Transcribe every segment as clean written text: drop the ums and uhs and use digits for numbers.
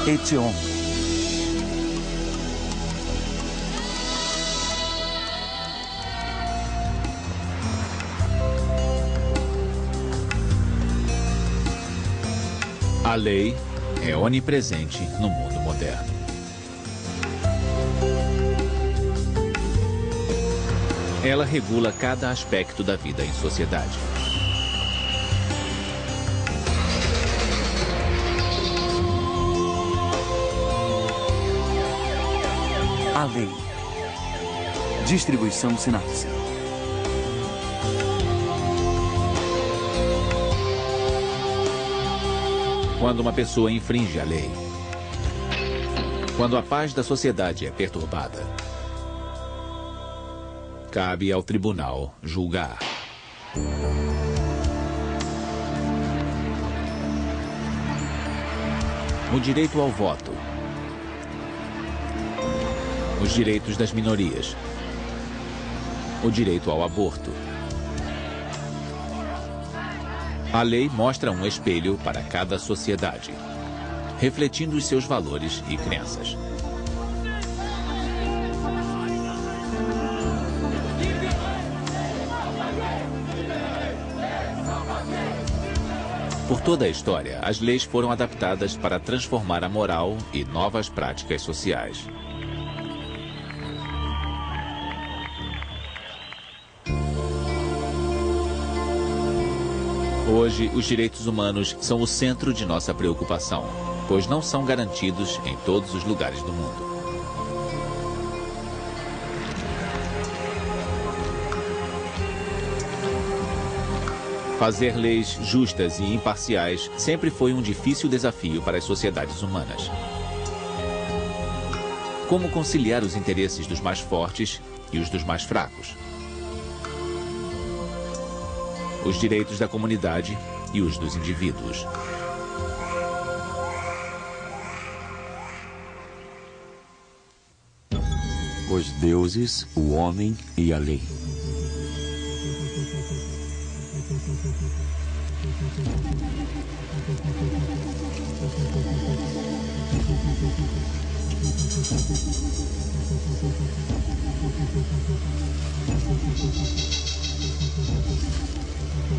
Etion. A lei é onipresente no mundo moderno. Ela regula cada aspecto da vida em sociedade. A lei. Distribuição sinapse. Quando uma pessoa infringe a lei, quando a paz da sociedade é perturbada, cabe ao tribunal julgar. O direito ao voto, os direitos das minorias, o direito ao aborto. A lei mostra um espelho para cada sociedade, refletindo os seus valores e crenças. Por toda a história, as leis foram adaptadas para transformar a moral e novas práticas sociais. Hoje, os direitos humanos são o centro de nossa preocupação, pois não são garantidos em todos os lugares do mundo. Fazer leis justas e imparciais sempre foi um difícil desafio para as sociedades humanas. Como conciliar os interesses dos mais fortes e os dos mais fracos? Os direitos da comunidade e os dos indivíduos. Os deuses, o homem e a lei.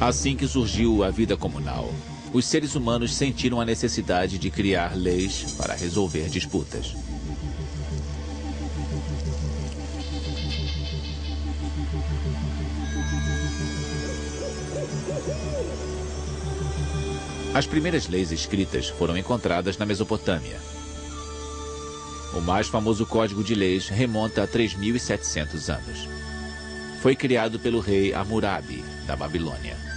Assim que surgiu a vida comunal, os seres humanos sentiram a necessidade de criar leis para resolver disputas. As primeiras leis escritas foram encontradas na Mesopotâmia. O mais famoso código de leis remonta a 3.700 anos. Foi criado pelo rei Hammurabi, da Babilônia.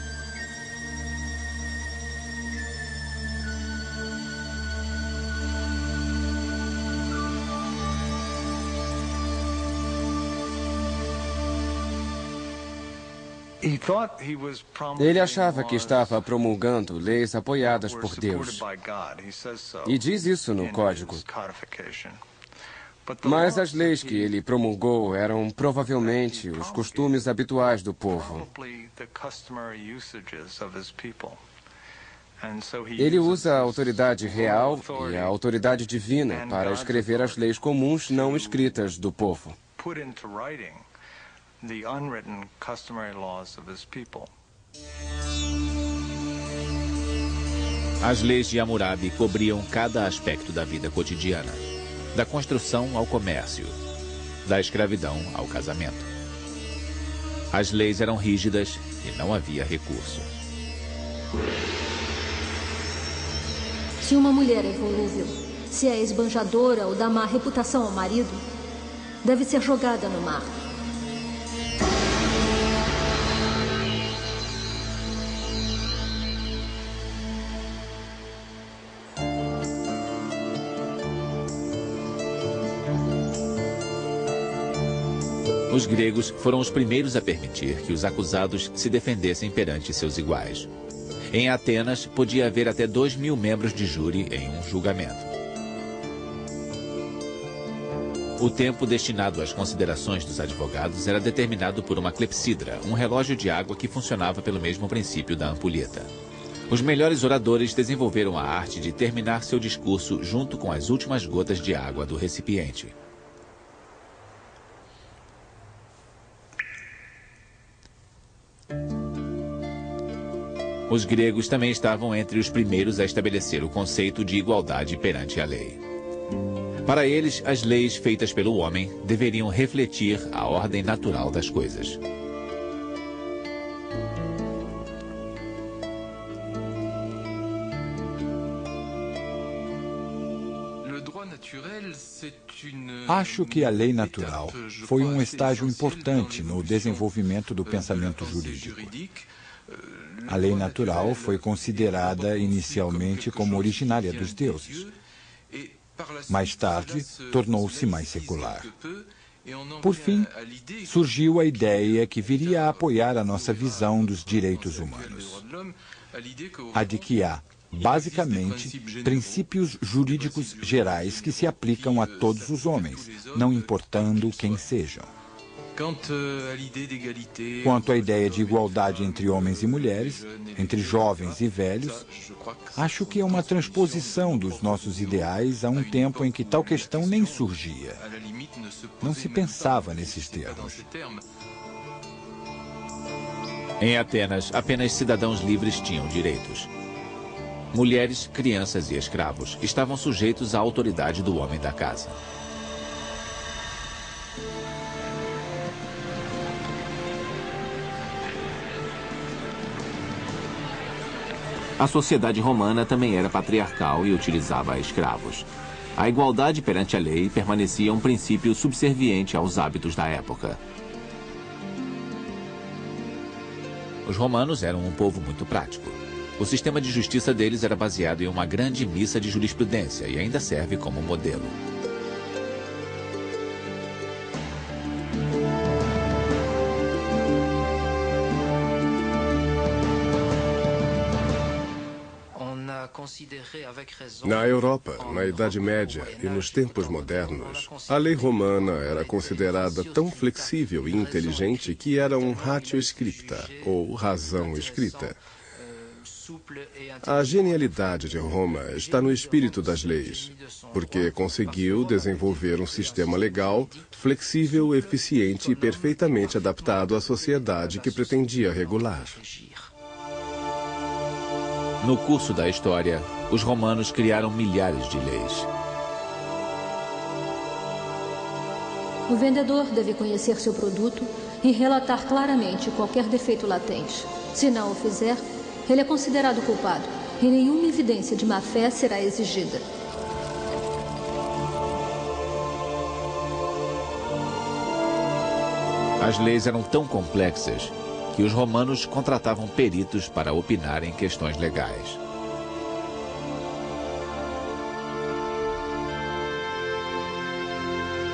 Ele achava que estava promulgando leis apoiadas por Deus. E diz isso no código. Mas as leis que ele promulgou eram provavelmente os costumes habituais do povo. Ele usa a autoridade real e a autoridade divina para escrever as leis comuns não escritas do povo. As leis de Hammurabi cobriam cada aspecto da vida cotidiana, da construção ao comércio, da escravidão ao casamento. As leis eram rígidas e não havia recurso. Se uma mulher é volúvel, se é esbanjadora ou dá má reputação ao marido, deve ser jogada no mar. Os gregos foram os primeiros a permitir que os acusados se defendessem perante seus iguais. Em Atenas, podia haver até 2.000 membros de júri em um julgamento. O tempo destinado às considerações dos advogados era determinado por uma clepsidra, um relógio de água que funcionava pelo mesmo princípio da ampulheta. Os melhores oradores desenvolveram a arte de terminar seu discurso junto com as últimas gotas de água do recipiente. Os gregos também estavam entre os primeiros a estabelecer o conceito de igualdade perante a lei. Para eles, as leis feitas pelo homem deveriam refletir a ordem natural das coisas. Acho que a lei natural foi um estágio importante no desenvolvimento do pensamento jurídico. A lei natural foi considerada inicialmente como originária dos deuses. Mais tarde, tornou-se mais secular. Por fim, surgiu a ideia que viria a apoiar a nossa visão dos direitos humanos. A de que há, basicamente, princípios jurídicos gerais que se aplicam a todos os homens, não importando quem sejam. Quanto à ideia de igualdade entre homens e mulheres, entre jovens e velhos, acho que é uma transposição dos nossos ideais a um tempo em que tal questão nem surgia. Não se pensava nesses termos. Em Atenas, apenas cidadãos livres tinham direitos. Mulheres, crianças e escravos estavam sujeitos à autoridade do homem da casa. A sociedade romana também era patriarcal e utilizava escravos. A igualdade perante a lei permanecia um princípio subserviente aos hábitos da época. Os romanos eram um povo muito prático. O sistema de justiça deles era baseado em uma grande missa de jurisprudência e ainda serve como modelo. Na Europa, na Idade Média e nos tempos modernos, a lei romana era considerada tão flexível e inteligente que era um ratio scripta, ou razão escrita. A genialidade de Roma está no espírito das leis, porque conseguiu desenvolver um sistema legal flexível, eficiente e perfeitamente adaptado à sociedade que pretendia regular. No curso da história, os romanos criaram milhares de leis. O vendedor deve conhecer seu produto e relatar claramente qualquer defeito latente. Se não o fizer, ele é considerado culpado e nenhuma evidência de má-fé será exigida. As leis eram tão complexas que os romanos contratavam peritos para opinar em questões legais.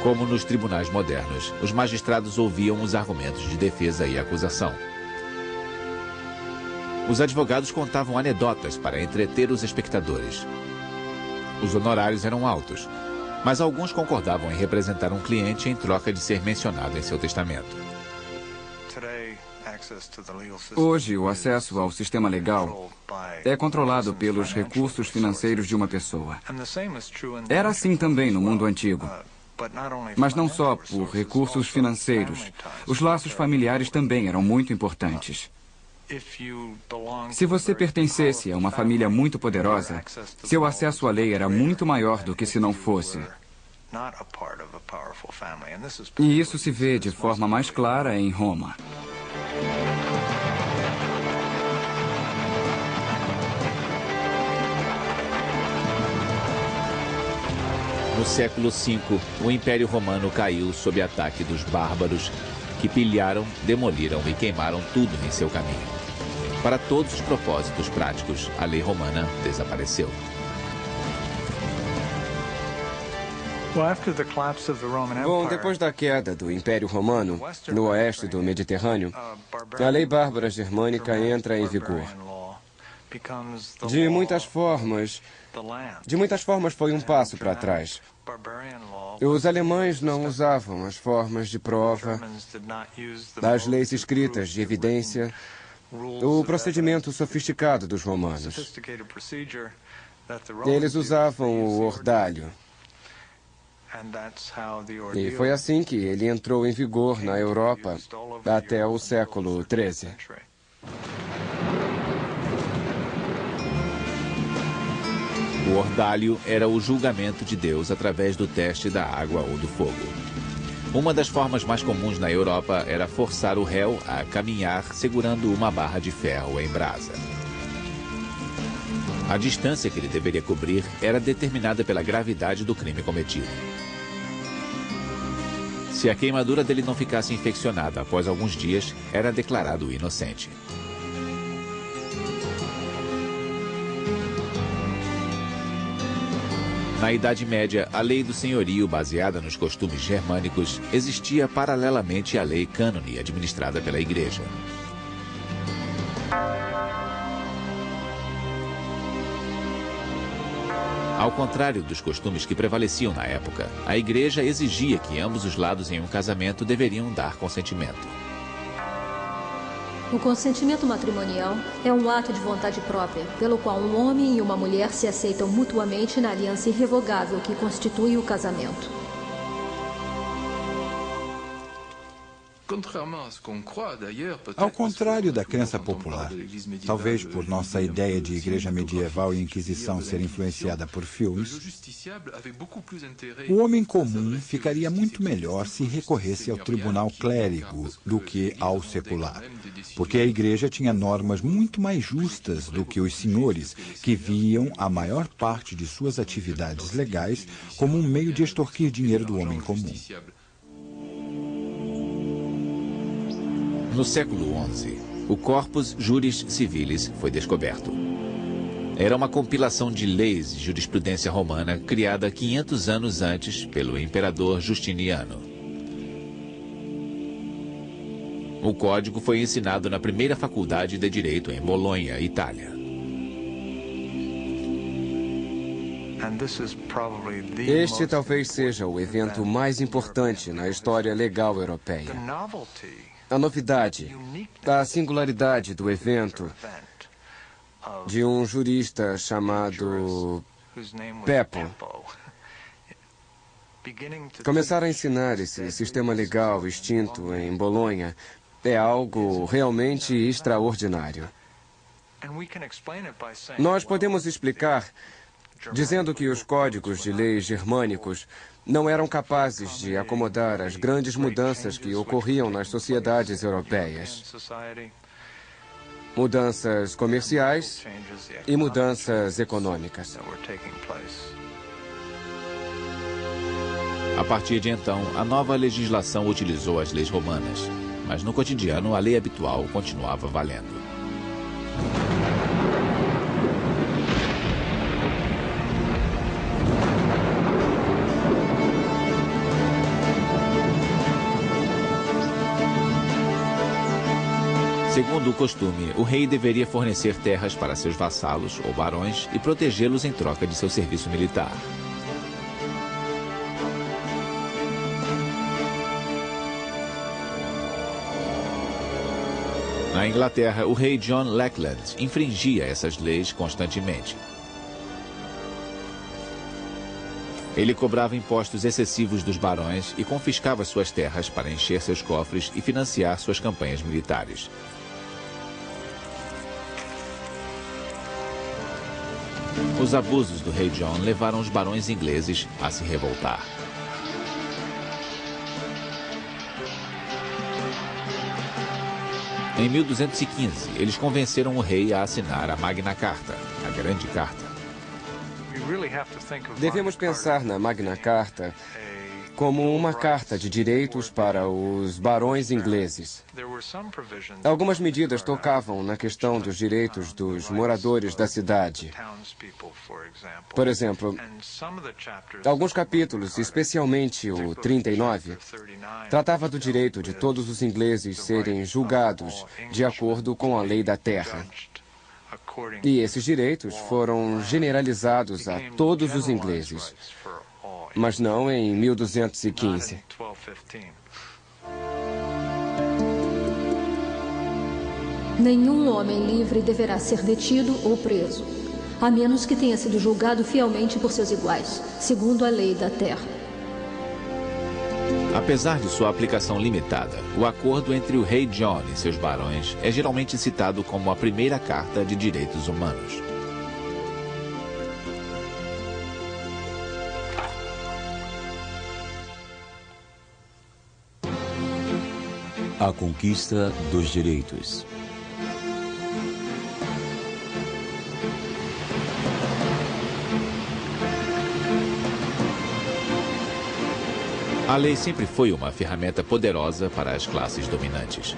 Como nos tribunais modernos, os magistrados ouviam os argumentos de defesa e acusação. Os advogados contavam anedotas para entreter os espectadores. Os honorários eram altos, mas alguns concordavam em representar um cliente em troca de ser mencionado em seu testamento. Hoje, o acesso ao sistema legal é controlado pelos recursos financeiros de uma pessoa. Era assim também no mundo antigo. Mas não só por recursos financeiros. Os laços familiares também eram muito importantes. Se você pertencesse a uma família muito poderosa, seu acesso à lei era muito maior do que se não fosse. E isso se vê de forma mais clara em Roma. No século V, o Império Romano caiu sob ataque dos bárbaros que pilharam, demoliram e queimaram tudo em seu caminho. Para todos os propósitos práticos, a lei romana desapareceu. Bom, depois da queda do Império Romano, no oeste do Mediterrâneo, a lei bárbara germânica entra em vigor. De muitas formas foi um passo para trás. Os alemães não usavam as formas de prova, as leis escritas de evidência, o procedimento sofisticado dos romanos. Eles usavam o ordalho. E foi assim que ele entrou em vigor na Europa até o século XIII. O ordalho era o julgamento de Deus através do teste da água ou do fogo. Uma das formas mais comuns na Europa era forçar o réu a caminhar segurando uma barra de ferro em brasa. A distância que ele deveria cobrir era determinada pela gravidade do crime cometido. Se a queimadura dele não ficasse infeccionada após alguns dias, era declarado inocente. Na Idade Média, a lei do senhorio, baseada nos costumes germânicos, existia paralelamente à lei cânone administrada pela Igreja. Ao contrário dos costumes que prevaleciam na época, a Igreja exigia que ambos os lados em um casamento deveriam dar consentimento. O consentimento matrimonial é um ato de vontade própria, pelo qual um homem e uma mulher se aceitam mutuamente na aliança irrevogável que constitui o casamento. Ao contrário da crença popular, talvez por nossa ideia de igreja medieval e Inquisição ser influenciada por filmes, o homem comum ficaria muito melhor se recorresse ao tribunal clérigo do que ao secular, porque a igreja tinha normas muito mais justas do que os senhores, que viam a maior parte de suas atividades legais como um meio de extorquir dinheiro do homem comum. No século XI, o Corpus Juris Civilis foi descoberto. Era uma compilação de leis e jurisprudência romana criada 500 anos antes pelo imperador Justiniano. O código foi ensinado na primeira faculdade de Direito em Bolonha, Itália. Este talvez seja o evento mais importante na história legal europeia. A novidade, a singularidade do evento de um jurista chamado Peppo começar a ensinar esse sistema legal extinto em Bolonha é algo realmente extraordinário. Nós podemos explicar dizendo que os códigos de leis germânicos não eram capazes de acomodar as grandes mudanças que ocorriam nas sociedades europeias. Mudanças comerciais e mudanças econômicas. A partir de então, a nova legislação utilizou as leis romanas, mas no cotidiano a lei habitual continuava valendo. Segundo o costume, o rei deveria fornecer terras para seus vassalos ou barões e protegê-los em troca de seu serviço militar. Na Inglaterra, o rei John Lackland infringia essas leis constantemente. Ele cobrava impostos excessivos dos barões e confiscava suas terras para encher seus cofres e financiar suas campanhas militares. Os abusos do rei John levaram os barões ingleses a se revoltar. Em 1215, eles convenceram o rei a assinar a Magna Carta, a Grande Carta. Devemos pensar na Magna Carta como uma carta de direitos para os barões ingleses. Algumas medidas tocavam na questão dos direitos dos moradores da cidade. Por exemplo, alguns capítulos, especialmente o 39, tratava do direito de todos os ingleses serem julgados de acordo com a lei da terra. E esses direitos foram generalizados a todos os ingleses, mas não em 1215. Nenhum homem livre deverá ser detido ou preso, a menos que tenha sido julgado fielmente por seus iguais, segundo a lei da terra. Apesar de sua aplicação limitada, o acordo entre o rei John e seus barões é geralmente citado como a primeira carta de direitos humanos. A conquista dos direitos. A lei sempre foi uma ferramenta poderosa para as classes dominantes.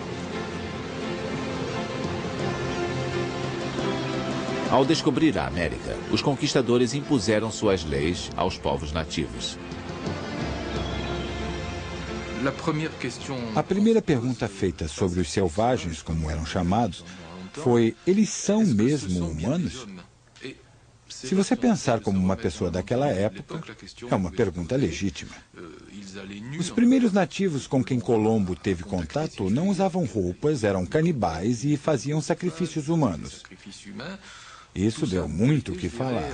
Ao descobrir a América, os conquistadores impuseram suas leis aos povos nativos. A primeira pergunta feita sobre os selvagens, como eram chamados, foi: eles são mesmo humanos? Se você pensar como uma pessoa daquela época, é uma pergunta legítima. Os primeiros nativos com quem Colombo teve contato não usavam roupas, eram canibais e faziam sacrifícios humanos. Isso deu muito o que falar.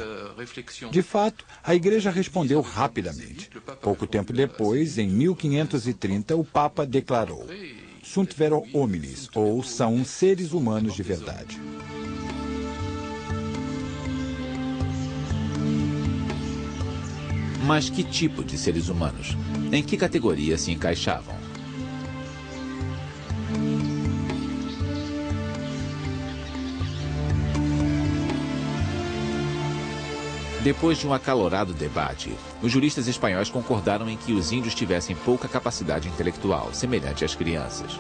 De fato, a Igreja respondeu rapidamente. Pouco tempo depois, em 1530, o Papa declarou: Sunt vero hominis, ou são seres humanos de verdade. Mas que tipo de seres humanos? Em que categoria se encaixavam? Depois de um acalorado debate, os juristas espanhóis concordaram em que os índios tivessem pouca capacidade intelectual, semelhante às crianças.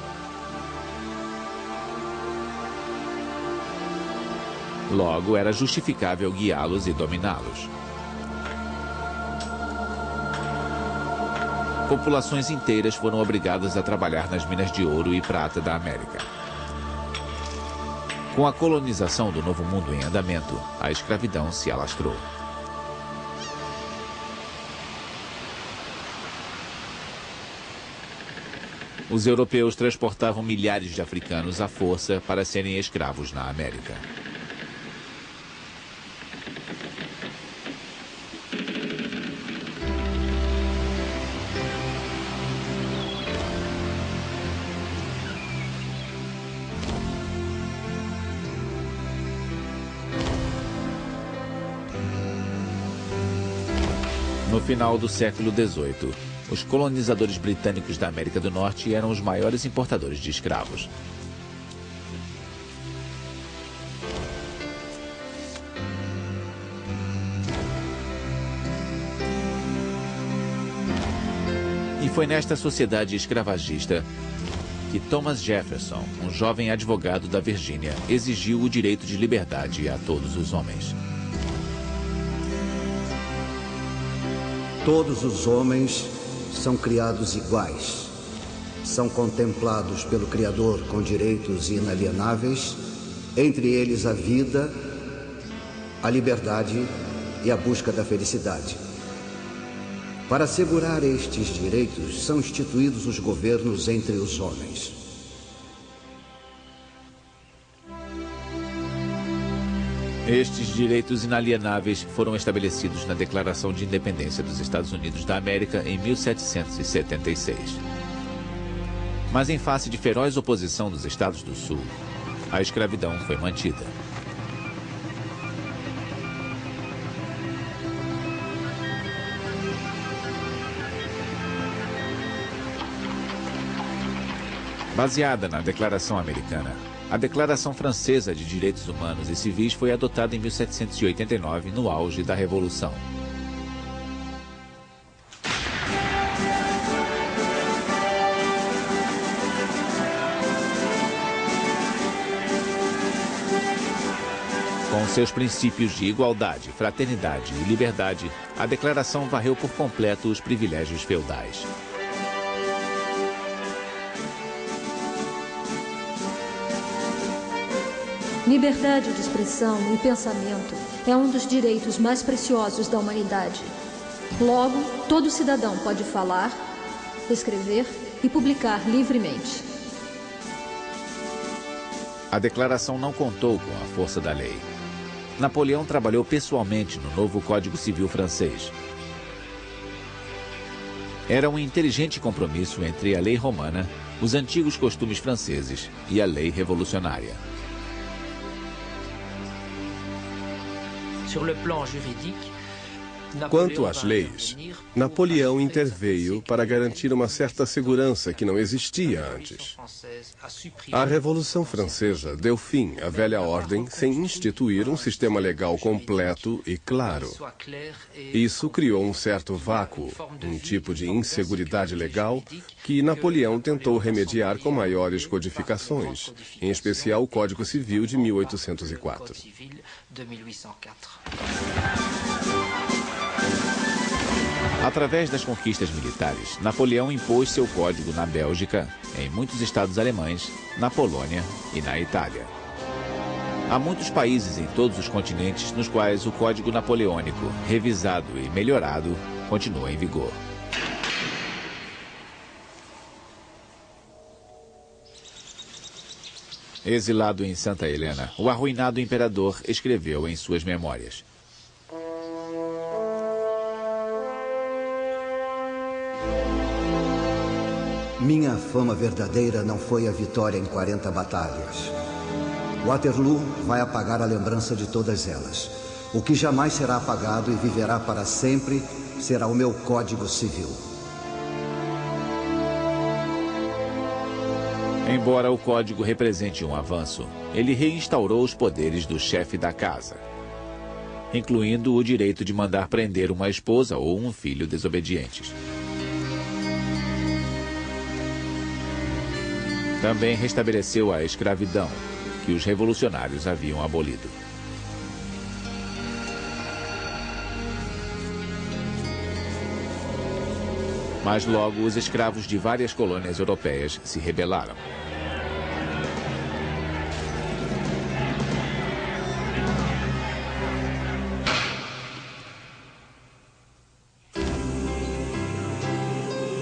Logo, era justificável guiá-los e dominá-los. Populações inteiras foram obrigadas a trabalhar nas minas de ouro e prata da América. Com a colonização do Novo Mundo em andamento, a escravidão se alastrou. Os europeus transportavam milhares de africanos à força para serem escravos na América. No final do século XVIII, os colonizadores britânicos da América do Norte eram os maiores importadores de escravos. E foi nesta sociedade escravagista que Thomas Jefferson, um jovem advogado da Virgínia, exigiu o direito de liberdade a todos os homens. Todos os homens são criados iguais. São contemplados pelo Criador com direitos inalienáveis, entre eles a vida, a liberdade e a busca da felicidade. Para assegurar estes direitos, são instituídos os governos entre os homens. Estes direitos inalienáveis foram estabelecidos na Declaração de Independência dos Estados Unidos da América em 1776. Mas em face de feroz oposição dos Estados do Sul, a escravidão foi mantida. Baseada na Declaração Americana, a Declaração Francesa de Direitos Humanos e Civis foi adotada em 1789, no auge da Revolução. Com seus princípios de igualdade, fraternidade e liberdade, a Declaração varreu por completo os privilégios feudais. Liberdade de expressão e pensamento é um dos direitos mais preciosos da humanidade. Logo, todo cidadão pode falar, escrever e publicar livremente. A declaração não contou com a força da lei. Napoleão trabalhou pessoalmente no novo Código Civil francês. Era um inteligente compromisso entre a lei romana, os antigos costumes franceses e a lei revolucionária. Quanto às leis, Napoleão interveio para garantir uma certa segurança que não existia antes. A Revolução Francesa deu fim à velha ordem sem instituir um sistema legal completo e claro. Isso criou um certo vácuo, um tipo de inseguridade legal que Napoleão tentou remediar com maiores codificações, em especial o Código Civil de 1804. Através das conquistas militares, Napoleão impôs seu código na Bélgica, em muitos estados alemães, na Polônia e na Itália. Há muitos países em todos os continentes nos quais o Código Napoleônico, revisado e melhorado, continua em vigor. Exilado em Santa Helena, o arruinado imperador escreveu em suas memórias: Minha fama verdadeira não foi a vitória em 40 batalhas. Waterloo vai apagar a lembrança de todas elas. O que jamais será apagado e viverá para sempre será o meu Código Civil. Embora o código represente um avanço, ele reinstaurou os poderes do chefe da casa, incluindo o direito de mandar prender uma esposa ou um filho desobedientes. Também restabeleceu a escravidão, que os revolucionários haviam abolido. Mas logo os escravos de várias colônias europeias se rebelaram.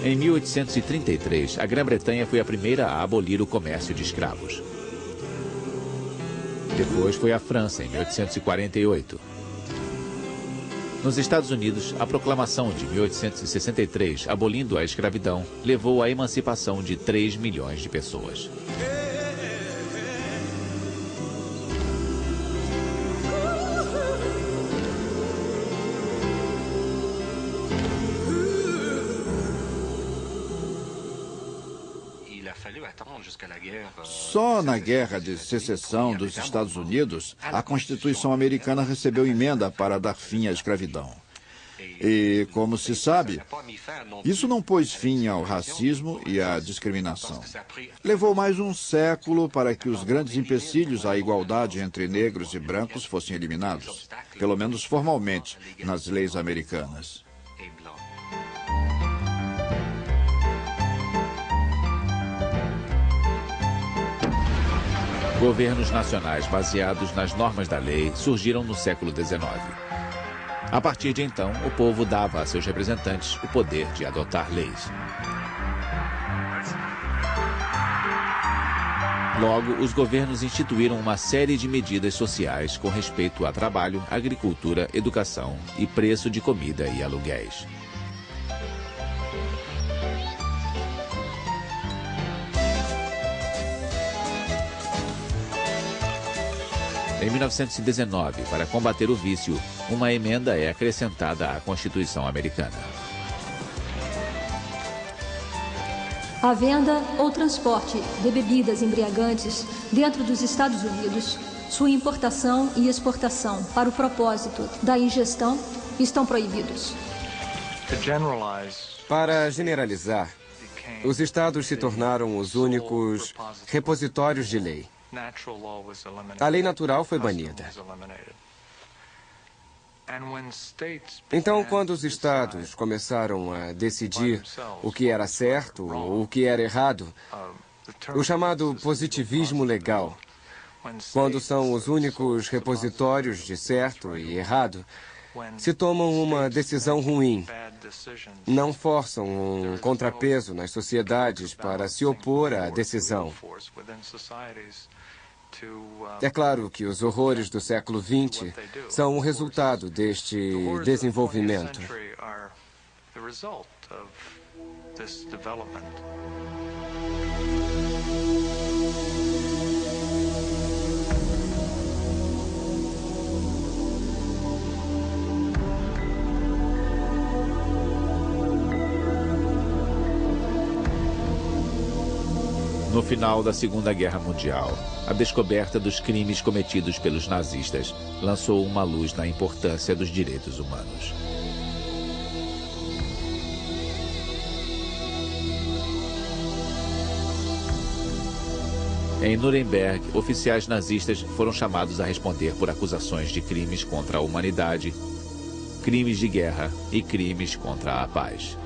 Em 1833, a Grã-Bretanha foi a primeira a abolir o comércio de escravos. Depois foi a França, em 1848. Nos Estados Unidos, a proclamação de 1863, abolindo a escravidão, levou à emancipação de 3 milhões de pessoas. Só na Guerra de Secessão dos Estados Unidos, a Constituição americana recebeu emenda para dar fim à escravidão. E, como se sabe, isso não pôs fim ao racismo e à discriminação. Levou mais um século para que os grandes empecilhos à igualdade entre negros e brancos fossem eliminados, pelo menos formalmente, nas leis americanas. Governos nacionais baseados nas normas da lei surgiram no século XIX. A partir de então, o povo dava a seus representantes o poder de adotar leis. Logo, os governos instituíram uma série de medidas sociais com respeito a trabalho, agricultura, educação e preço de comida e aluguéis. Em 1919, para combater o vício, uma emenda é acrescentada à Constituição americana. A venda ou transporte de bebidas embriagantes dentro dos Estados Unidos, sua importação e exportação para o propósito da ingestão estão proibidos. Para generalizar, os estados se tornaram os únicos repositórios de lei. A lei natural foi banida. Então, quando os estados começaram a decidir o que era certo ou o que era errado, o chamado positivismo legal, quando são os únicos repositórios de certo e errado, se tomam uma decisão ruim, não forçam um contrapeso nas sociedades para se opor à decisão. É claro que os horrores do século XX são o resultado deste desenvolvimento. No final da Segunda Guerra Mundial, a descoberta dos crimes cometidos pelos nazistas lançou uma luz na importância dos direitos humanos. Em Nuremberg, oficiais nazistas foram chamados a responder por acusações de crimes contra a humanidade, crimes de guerra e crimes contra a paz.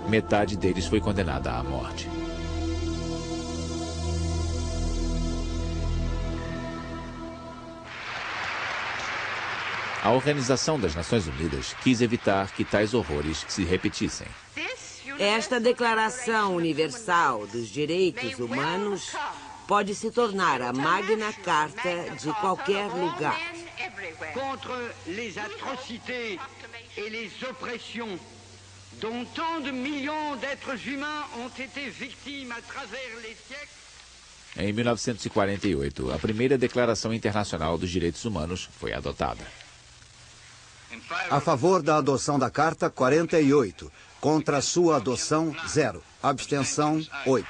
Metade deles foi condenada à morte. A Organização das Nações Unidas quis evitar que tais horrores se repetissem. Esta Declaração Universal dos Direitos Humanos pode se tornar a Magna Carta de qualquer lugar. Contra les atrocités et les oppressions dont tant de millions d'êtres humains ont été victimes à travers les siècles. Em 1948, a primeira Declaração Internacional dos Direitos Humanos foi adotada. A favor da adoção da Carta, 48. Contra a sua adoção, 0. Abstenção, 8.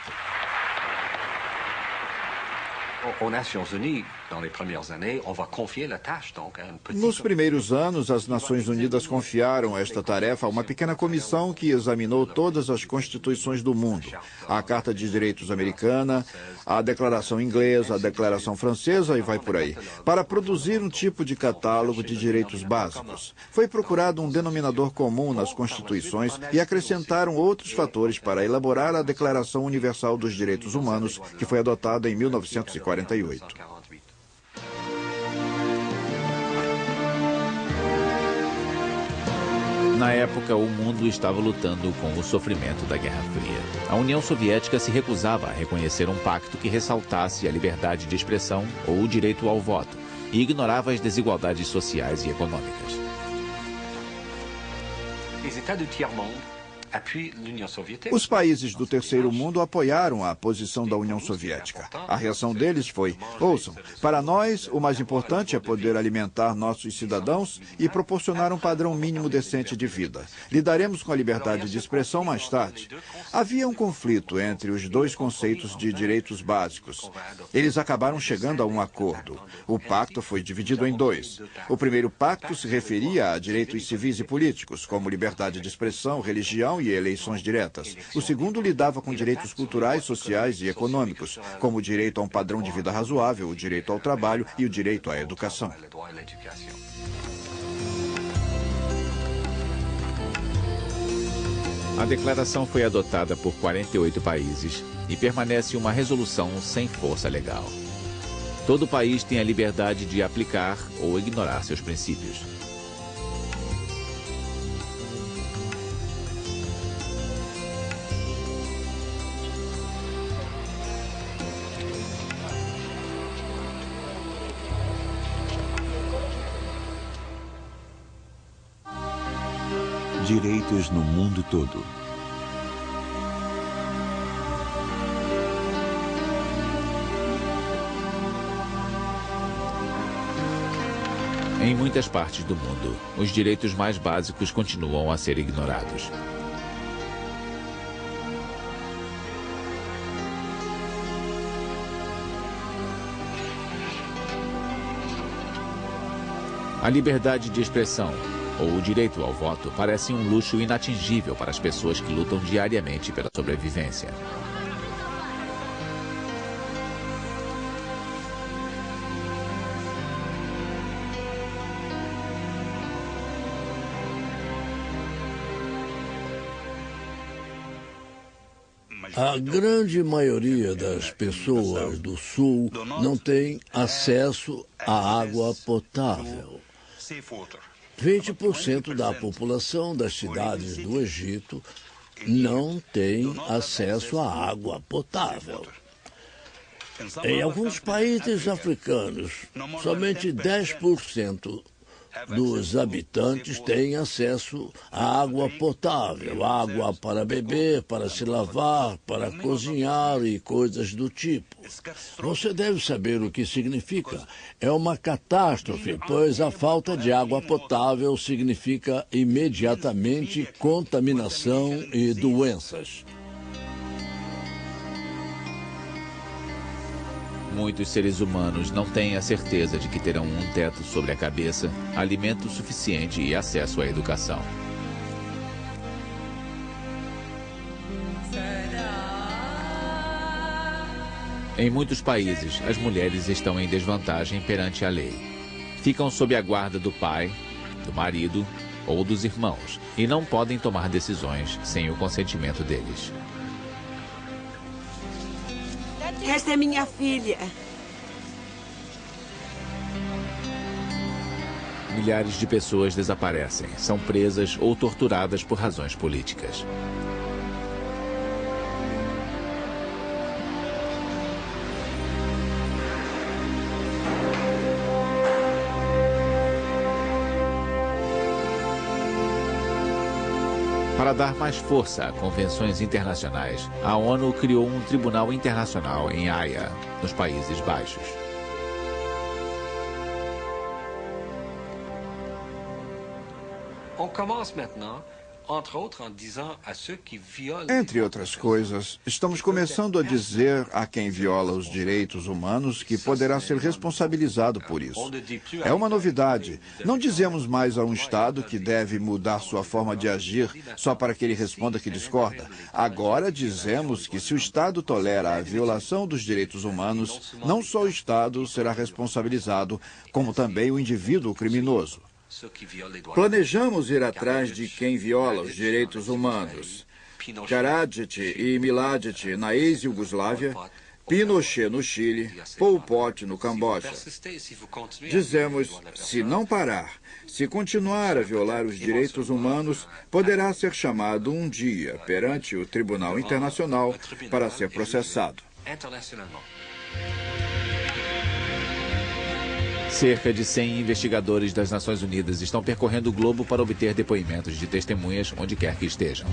Nos primeiros anos, as Nações Unidas confiaram esta tarefa a uma pequena comissão que examinou todas as constituições do mundo. A Carta de Direitos Americana, a Declaração Inglesa, a Declaração Francesa e vai por aí, para produzir um tipo de catálogo de direitos básicos. Foi procurado um denominador comum nas constituições e acrescentaram outros fatores para elaborar a Declaração Universal dos Direitos Humanos, que foi adotada em 1948. Na época, o mundo estava lutando com o sofrimento da Guerra Fria. A União Soviética se recusava a reconhecer um pacto que ressaltasse a liberdade de expressão ou o direito ao voto e ignorava as desigualdades sociais e econômicas. Os países do Terceiro Mundo apoiaram a posição da União Soviética. A reação deles foi: ouçam, para nós o mais importante é poder alimentar nossos cidadãos e proporcionar um padrão mínimo decente de vida. Lidaremos com a liberdade de expressão mais tarde. Havia um conflito entre os dois conceitos de direitos básicos. Eles acabaram chegando a um acordo. O pacto foi dividido em dois. O primeiro pacto se referia a direitos civis e políticos, como liberdade de expressão, religião e eleições diretas. O segundo lidava com direitos culturais, sociais e econômicos, como o direito a um padrão de vida razoável, o direito ao trabalho e o direito à educação. A declaração foi adotada por 48 países e permanece uma resolução sem força legal. Todo país tem a liberdade de aplicar ou ignorar seus princípios. Direitos no mundo todo. Em muitas partes do mundo, os direitos mais básicos continuam a ser ignorados. A liberdade de expressão ou o direito ao voto parece um luxo inatingível para as pessoas que lutam diariamente pela sobrevivência. A grande maioria das pessoas do Sul não tem acesso à água potável. 20% da população das cidades do Egito não tem acesso à água potável. Em alguns países africanos, somente 10% dos habitantes têm acesso à água potável, água para beber, para se lavar, para cozinhar e coisas do tipo. Você deve saber o que significa. É uma catástrofe, pois a falta de água potável significa imediatamente contaminação e doenças. Muitos seres humanos não têm a certeza de que terão um teto sobre a cabeça, alimento suficiente e acesso à educação. Em muitos países, as mulheres estão em desvantagem perante a lei. Ficam sob a guarda do pai, do marido ou dos irmãos e não podem tomar decisões sem o consentimento deles. Esta é minha filha. Milhares de pessoas desaparecem, são presas ou torturadas por razões políticas. Para dar mais força a convenções internacionais, a ONU criou um tribunal internacional em Haia, nos Países Baixos. Entre outras coisas, estamos começando a dizer a quem viola os direitos humanos que poderá ser responsabilizado por isso. É uma novidade. Não dizemos mais a um Estado que deve mudar sua forma de agir só para que ele responda que discorda. Agora dizemos que se o Estado tolera a violação dos direitos humanos, não só o Estado será responsabilizado, como também o indivíduo criminoso. Planejamos ir atrás de quem viola os direitos humanos. Karadzic e Mladic na ex-Iugoslávia, Pinochet no Chile, Pol Pot no Camboja. Dizemos, se não parar, se continuar a violar os direitos humanos, poderá ser chamado um dia perante o Tribunal Internacional para ser processado. Cerca de 100 investigadores das Nações Unidas estão percorrendo o globo para obter depoimentos de testemunhas onde quer que estejam.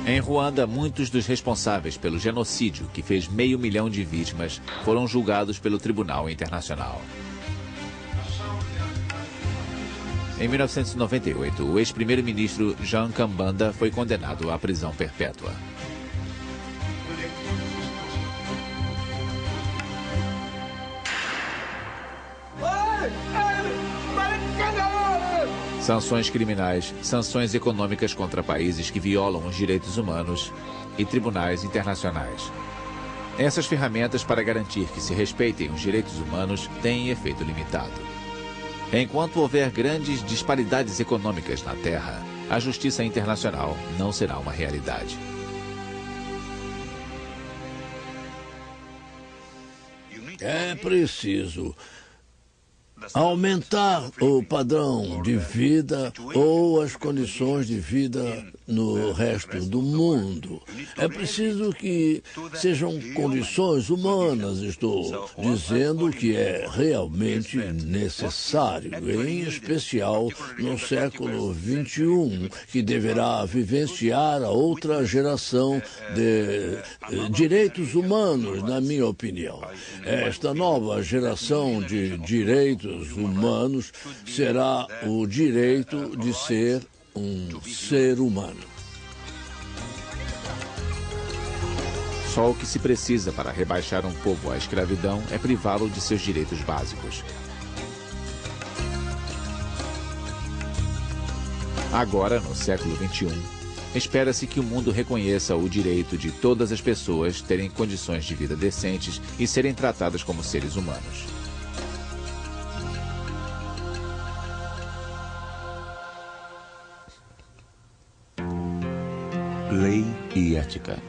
Em Ruanda, muitos dos responsáveis pelo genocídio que fez 500 mil de vítimas foram julgados pelo Tribunal Internacional. Em 1998, o ex-primeiro-ministro Jean Kambanda foi condenado à prisão perpétua. Sanções criminais, sanções econômicas contra países que violam os direitos humanos e tribunais internacionais. Essas ferramentas para garantir que se respeitem os direitos humanos têm efeito limitado. Enquanto houver grandes disparidades econômicas na Terra, a justiça internacional não será uma realidade. É preciso aumentar o padrão de vida ou as condições de vida no resto do mundo. É preciso que sejam condições humanas, estou dizendo que é realmente necessário, em especial no século XXI, que deverá vivenciar a outra geração de direitos humanos, na minha opinião. Esta nova geração de direitos humanos será o direito de ser um ser humano. Só o que se precisa para rebaixar um povo à escravidão é privá-lo de seus direitos básicos. Agora, no século XXI, espera-se que o mundo reconheça o direito de todas as pessoas terem condições de vida decentes e serem tratadas como seres humanos. Lei e ética.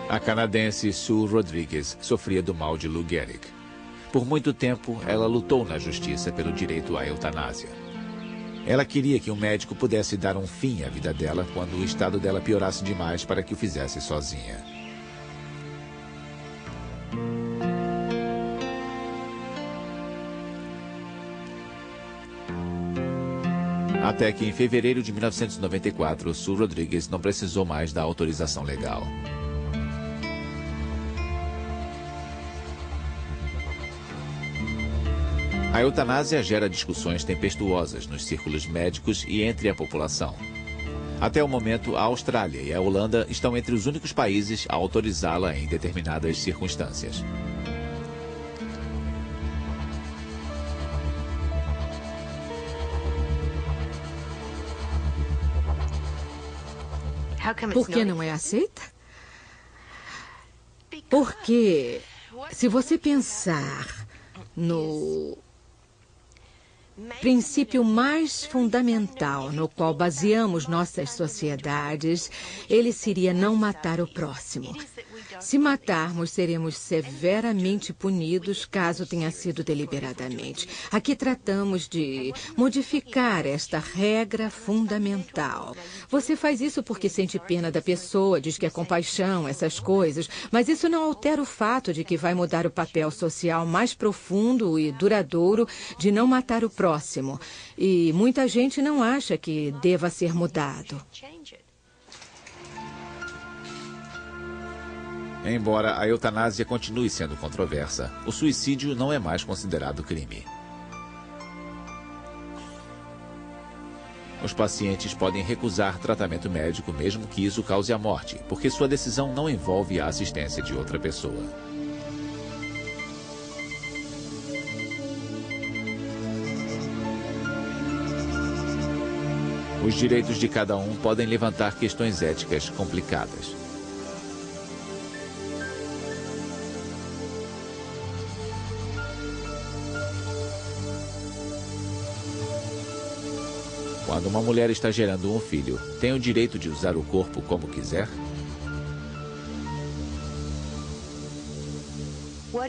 A canadense Sue Rodrigues sofria do mal de Lou Gehrig. Por muito tempo, ela lutou na justiça pelo direito à eutanásia. Ela queria que um médico pudesse dar um fim à vida dela quando o estado dela piorasse demais para que o fizesse sozinha. Até que, em fevereiro de 1994, Sue Rodrigues não precisou mais da autorização legal. A eutanásia gera discussões tempestuosas nos círculos médicos e entre a população. Até o momento, a Austrália e a Holanda estão entre os únicos países a autorizá-la em determinadas circunstâncias. Por que não é aceita? Porque, se você pensar no princípio mais fundamental no qual baseamos nossas sociedades, ele seria não matar o próximo. Se matarmos, seremos severamente punidos caso tenha sido deliberadamente. Aqui tratamos de modificar esta regra fundamental. Você faz isso porque sente pena da pessoa, diz que é compaixão, essas coisas, mas isso não altera o fato de que vai mudar o papel social mais profundo e duradouro de não matar o próximo. E muita gente não acha que deva ser mudado. Embora a eutanásia continue sendo controversa, o suicídio não é mais considerado crime. Os pacientes podem recusar tratamento médico mesmo que isso cause a morte, porque sua decisão não envolve a assistência de outra pessoa. Os direitos de cada um podem levantar questões éticas complicadas. Quando uma mulher está gerando um filho, tem o direito de usar o corpo como quiser?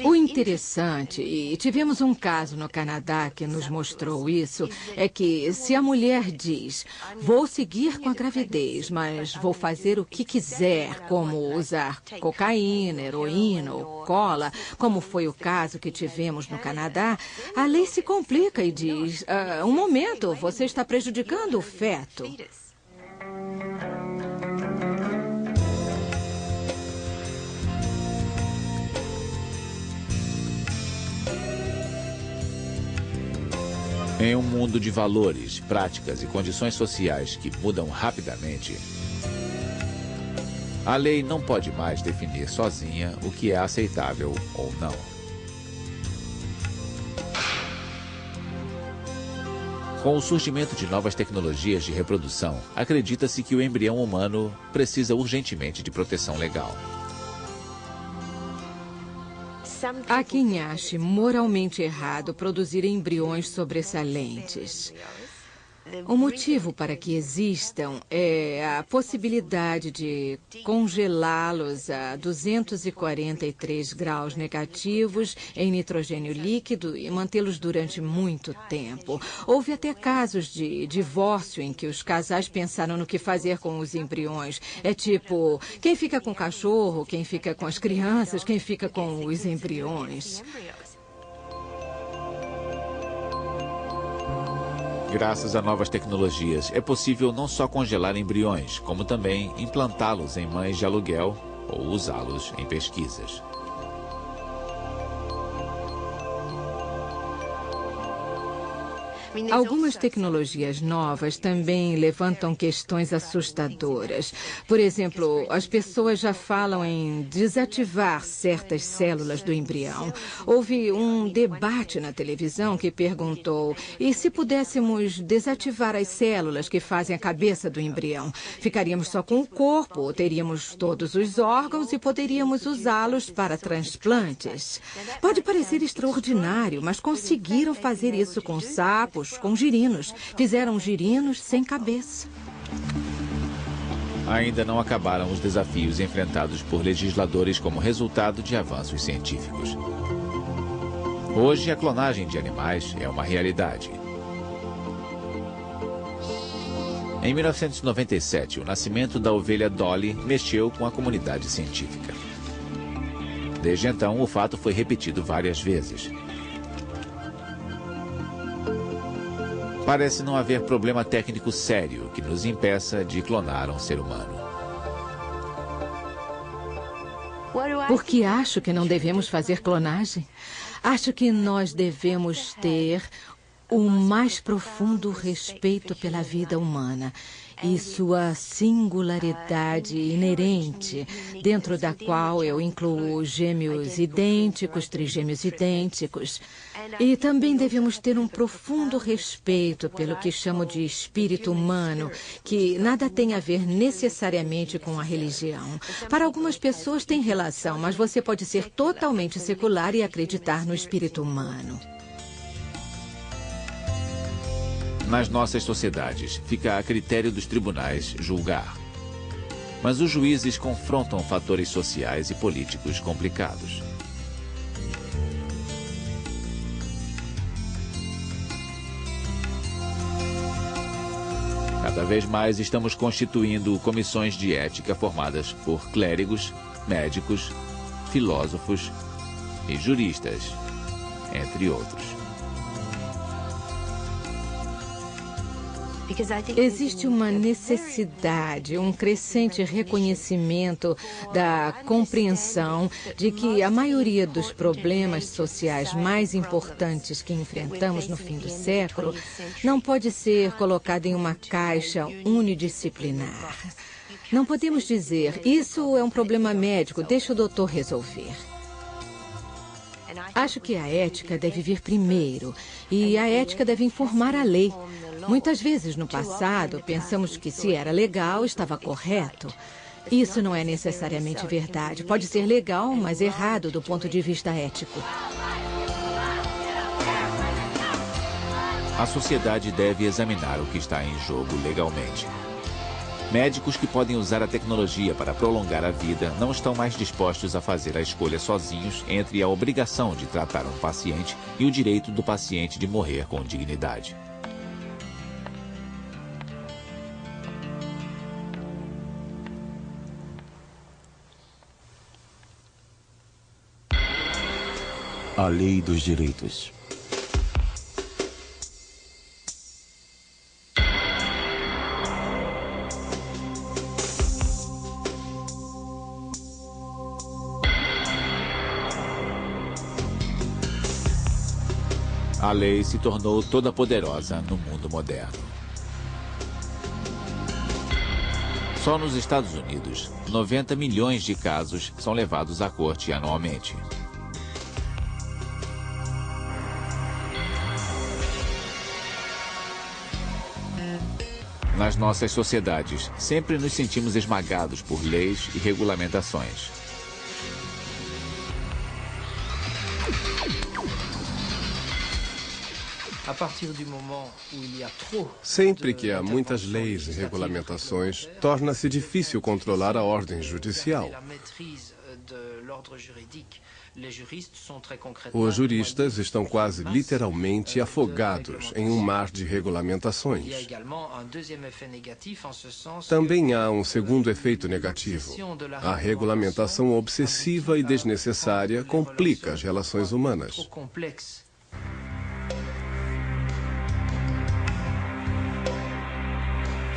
O interessante, e tivemos um caso no Canadá que nos mostrou isso, é que se a mulher diz, vou seguir com a gravidez, mas vou fazer o que quiser, como usar cocaína, heroína ou cola, como foi o caso que tivemos no Canadá, a lei se complica e diz, um momento, você está prejudicando o feto. Em um mundo de valores, práticas e condições sociais que mudam rapidamente, a lei não pode mais definir sozinha o que é aceitável ou não. Com o surgimento de novas tecnologias de reprodução, acredita-se que o embrião humano precisa urgentemente de proteção legal. Há quem ache moralmente errado produzir embriões sobressalentes. O motivo para que existam é a possibilidade de congelá-los a 243 graus negativos em nitrogênio líquido e mantê-los durante muito tempo. Houve até casos de divórcio em que os casais pensaram no que fazer com os embriões. É tipo, quem fica com o cachorro, quem fica com as crianças, quem fica com os embriões. Graças a novas tecnologias, é possível não só congelar embriões, como também implantá-los em mães de aluguel ou usá-los em pesquisas. Algumas tecnologias novas também levantam questões assustadoras. Por exemplo, as pessoas já falam em desativar certas células do embrião. Houve um debate na televisão que perguntou, e se pudéssemos desativar as células que fazem a cabeça do embrião? Ficaríamos só com o corpo, teríamos todos os órgãos e poderíamos usá-los para transplantes. Pode parecer extraordinário, mas conseguiram fazer isso com sapos, com girinos. Fizeram girinos sem cabeça. Ainda não acabaram os desafios enfrentados por legisladores como resultado de avanços científicos. Hoje, a clonagem de animais é uma realidade. Em 1997, o nascimento da ovelha Dolly mexeu com a comunidade científica. Desde então, o fato foi repetido várias vezes. Parece não haver problema técnico sério que nos impeça de clonar um ser humano. Porque acho que não devemos fazer clonagem. Acho que nós devemos ter o mais profundo respeito pela vida humana e sua singularidade inerente, dentro da qual eu incluo gêmeos idênticos, trigêmeos idênticos. E também devemos ter um profundo respeito pelo que chamo de espírito humano, que nada tem a ver necessariamente com a religião. Para algumas pessoas tem relação, mas você pode ser totalmente secular e acreditar no espírito humano. Nas nossas sociedades, fica a critério dos tribunais julgar. Mas os juízes confrontam fatores sociais e políticos complicados. Cada vez mais estamos constituindo comissões de ética formadas por clérigos, médicos, filósofos e juristas, entre outros. Existe uma necessidade, um crescente reconhecimento da compreensão de que a maioria dos problemas sociais mais importantes que enfrentamos no fim do século não pode ser colocada em uma caixa unidisciplinar. Não podemos dizer, isso é um problema médico, deixa o doutor resolver. Acho que a ética deve vir primeiro e a ética deve informar a lei. Muitas vezes no passado pensamos que se era legal, estava correto. Isso não é necessariamente verdade. Pode ser legal, mas errado do ponto de vista ético. A sociedade deve examinar o que está em jogo legalmente. Médicos que podem usar a tecnologia para prolongar a vida não estão mais dispostos a fazer a escolha sozinhos entre a obrigação de tratar um paciente e o direito do paciente de morrer com dignidade. A lei dos direitos. A lei se tornou toda poderosa no mundo moderno. Só nos Estados Unidos, 90 milhões de casos são levados à corte anualmente. Nas nossas sociedades, sempre nos sentimos esmagados por leis e regulamentações. Sempre que há muitas leis e regulamentações, torna-se difícil controlar a ordem judicial. Os juristas estão quase literalmente afogados em um mar de regulamentações. Também há um segundo efeito negativo. A regulamentação obsessiva e desnecessária complica as relações humanas.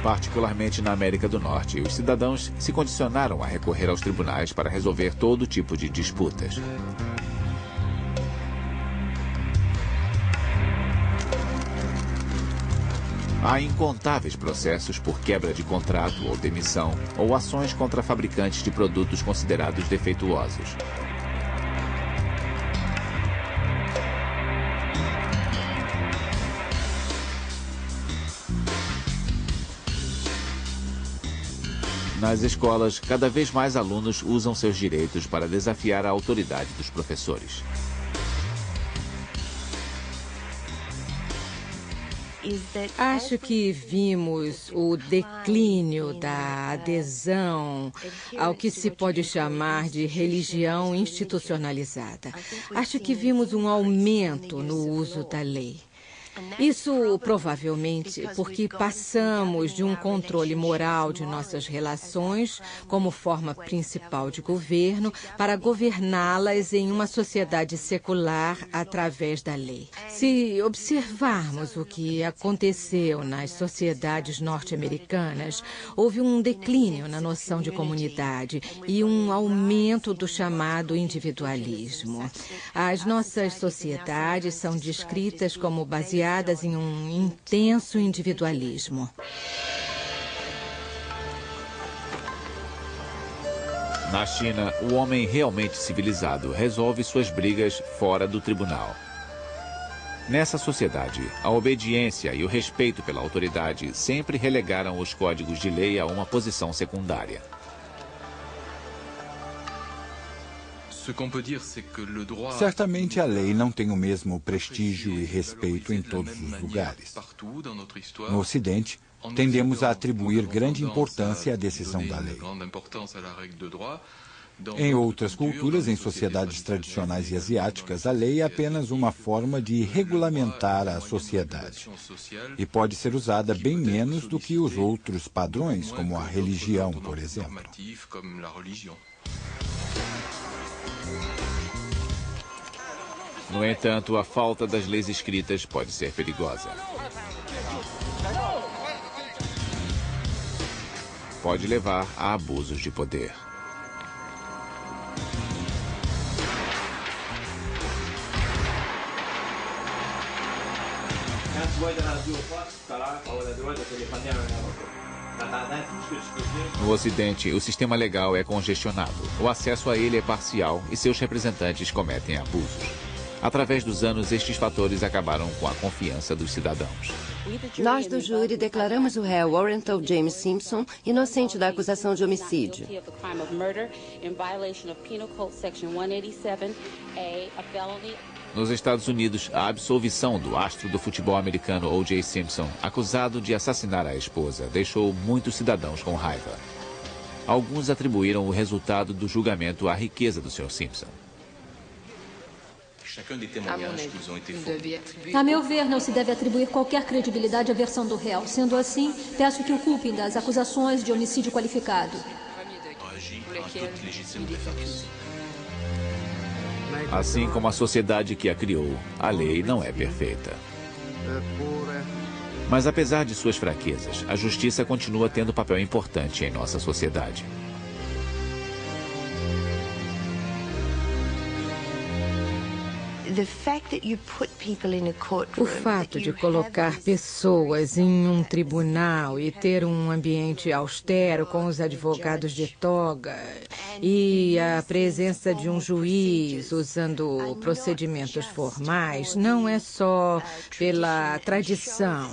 Particularmente na América do Norte, os cidadãos se condicionaram a recorrer aos tribunais para resolver todo tipo de disputas. Há incontáveis processos por quebra de contrato ou demissão, ou ações contra fabricantes de produtos considerados defeituosos. Nas escolas, cada vez mais alunos usam seus direitos para desafiar a autoridade dos professores. Acho que vimos o declínio da adesão ao que se pode chamar de religião institucionalizada. Acho que vimos um aumento no uso da lei. Isso provavelmente porque passamos de um controle moral de nossas relações como forma principal de governo para governá-las em uma sociedade secular através da lei. Se observarmos o que aconteceu nas sociedades norte-americanas, houve um declínio na noção de comunidade e um aumento do chamado individualismo. As nossas sociedades são descritas como baseadas em um intenso individualismo. Na China, o homem realmente civilizado resolve suas brigas fora do tribunal. Nessa sociedade, a obediência e o respeito pela autoridade sempre relegaram os códigos de lei a uma posição secundária. Certamente a lei não tem o mesmo prestígio e respeito em todos os lugares. No Ocidente, tendemos a atribuir grande importância à decisão da lei. Em outras culturas, em sociedades tradicionais e asiáticas, a lei é apenas uma forma de regulamentar a sociedade e pode ser usada bem menos do que os outros padrões, como a religião, por exemplo. No entanto, a falta das leis escritas pode ser perigosa. Pode levar a abusos de poder. No Ocidente, o sistema legal é congestionado. O acesso a ele é parcial e seus representantes cometem abusos. Através dos anos, estes fatores acabaram com a confiança dos cidadãos. Nós do júri declaramos o réu Warrenton James Simpson inocente da acusação de homicídio. Nos Estados Unidos, a absolvição do astro do futebol americano O.J. Simpson, acusado de assassinar a esposa, deixou muitos cidadãos com raiva. Alguns atribuíram o resultado do julgamento à riqueza do Sr. Simpson. A meu ver, não se deve atribuir qualquer credibilidade à versão do réu. Sendo assim, peço que o culpem das acusações de homicídio qualificado. Assim como a sociedade que a criou, a lei não é perfeita. Mas apesar de suas fraquezas, a justiça continua tendo papel importante em nossa sociedade. O fato de colocar pessoas em um tribunal e ter um ambiente austero com os advogados de toga e a presença de um juiz usando procedimentos formais não é só pela tradição.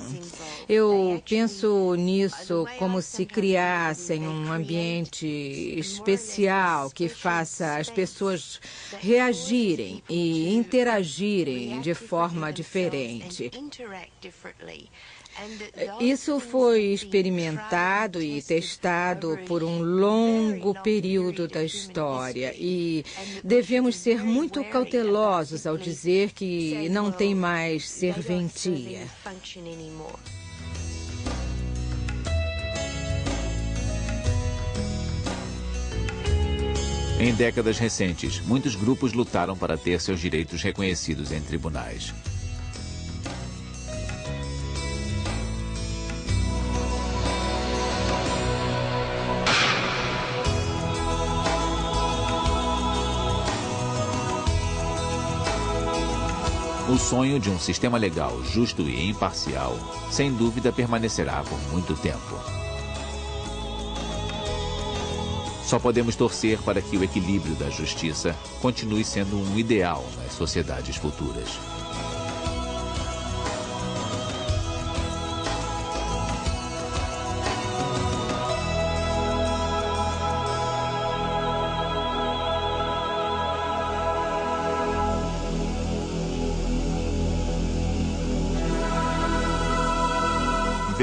Eu penso nisso como se criassem um ambiente especial que faça as pessoas reagirem e interagirem de forma diferente. Isso foi experimentado e testado por um longo período da história e devemos ser muito cautelosos ao dizer que não tem mais serventia. Em décadas recentes, muitos grupos lutaram para ter seus direitos reconhecidos em tribunais. O sonho de um sistema legal justo e imparcial, sem dúvida, permanecerá por muito tempo. Só podemos torcer para que o equilíbrio da justiça continue sendo um ideal nas sociedades futuras.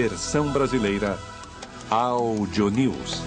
versão brasileira, Audio News.